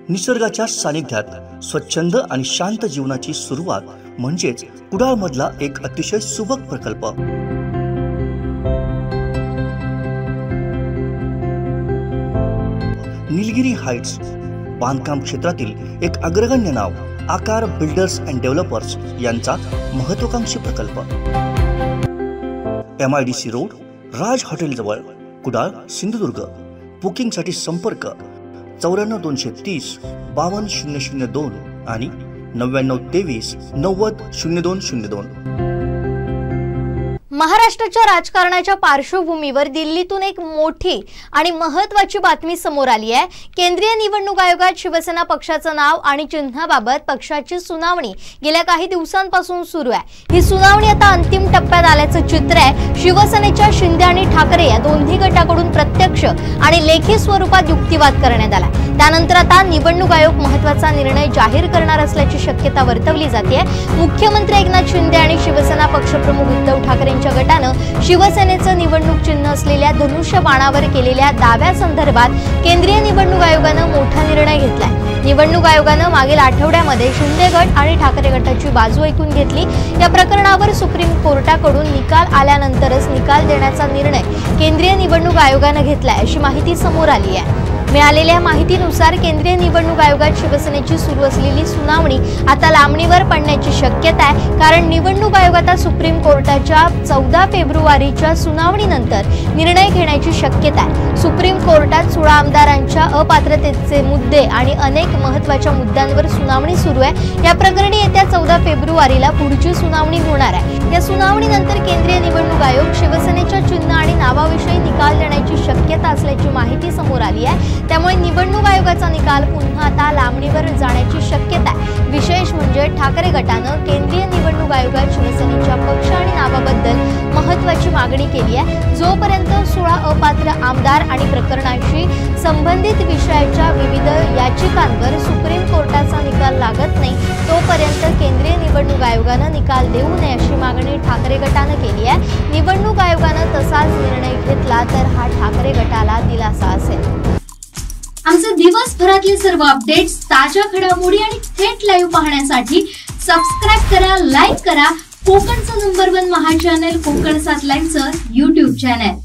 निसर्गाच्या सानिध्यात स्वच्छंद आणि शांत जीवनाची सुरुवात म्हणजेच कुडाळमधला एक अतिशय सुबक प्रकल्प। निलगिरी हाइट्स बांधकाम क्षेत्रातील एक अग्रगण्य नाव आकार बिल्डर्स अँड डेव्हलपर्स यांचा महत्त्वाकांक्षी प्रकल्प। MIDC रोड, राज हॉटेल जवळ, कुडाळ, सिंधुदुर्ग। बुकिंगसाठी संपर्क 94 230 52 002 आणि 99 23 90 0202। महाराष्ट्राच्या राजकारणाच्या पार्श्वभूमीवर दिल्लीतून एक मोठी आणि महत्त्वाची बातमी समोर आली आहे। केंद्रीय निवडणूक आयोगात शिवसेना पक्षाचं नाव आणि चिन्हाबाबत पक्षाची सुनावणी गेल्या काही दिवसांपासून सुरू आहे। ही सुनावणी आता अंतिम टप्प्यात आल्याचं चित्र आहे। शिवसेनेच्या शिंदे आणि ठाकरे या दोन्ही गटाकडून प्रत्यक्ष आणि लेखी स्वरूपात युक्तिवाद करण्यात आला। त्यानंतर आता निवडणूक आयोग महत्त्वाचा निर्णय जाहीर करणार असल्याची शक्यता वर्तवली जाते। मुख्यमंत्री एकनाथ शिंदे आणि शिवसेना पक्षप्रमुख उद्धव ठाकरेंच्या गटानं शिवसेनेचं निवडणूक चिन्ह असलेल्या धनुष्य बाणावर केलेल्या दाव्यासंदर्भात केंद्रीय निवडणूक आयोगानं मोठा निर्णय घेतलाय। निवडणूक आयोगानं मागील आठवड्यामध्ये शिंदे गट आणि ठाकरे गटाची बाजू ऐकून घेतली। या प्रकरणावर सुप्रीम कोर्टाकडून निकाल आल्यानंतरच निकाल देण्याचा निर्णय केंद्रीय निवडणूक आयोगानं घेतलाय अशी माहिती समोर आली आहे। मिळालेल्या माहितीनुसार केंद्रीय निवडणूक आयोगात शिवसेनेची सुरू असलेली सुनावणी आता लांबणीवर पडण्याची शक्यता आहे, कारण निवडणूक आयोग आता सुप्रीम कोर्टाच्या 14 फेब्रुवारीच्या सुनावणीनंतर निर्णय घेण्याची शक्यता आहे। सुप्रीम कोर्टात 16 आमदारांच्या अपात्रतेचे मुद्दे आणि अनेक महत्त्वाच्या मुद्द्यांवर सुनावणी सुरू आहे। या प्रकरणी येत्या 14 फेब्रुवारीला पुढची सुनावणी होणार आहे। या सुनावणीनंतर केंद्रीय निवडणूक आयोग शिवसेनेच्या चिन्ह आणि नावाविषयी निकाल देण्याची शक्यता असल्याची माहिती समोर आली आहे। त्यामुळे निवडणूक आयोगाचा निकाल पुन्हा आता लांबणीवर जाण्याची शक्यता आहे। विशेष म्हणजे ठाकरे गटानं केंद्रीय निवडणूक आयोगात शिवसेनेच्या पक्ष आणि नावाबद्दल महत्त्वाची मागणी केली आहे। जोपर्यंत 16 अपात्र आमदार आणि प्रकरणाशी संबंधित विषयाच्या विविध याचिकांवर सुप्रीम कोर्टाचा निकाल लागत नाही, तोपर्यंत केंद्रीय निवडणूक आयोगानं निकाल देऊ नये अशी मागणी ठाकरे गटानं केली आहे। निवडणूक आयोगानं तसाच निर्णय घेतला तर हा ठाकरे गटाला दिलासा असेल। आमचे दिवसभरातले सर्व अपडेट्स, ताज्या घडामोडी आणि थेट लाईव्ह पाहण्यासाठी सबस्क्राइब करा, लाईक करा कोकणचं नंबर 1 महा चॅनल कोकण 7 लाईव्हचं YouTube चॅनल।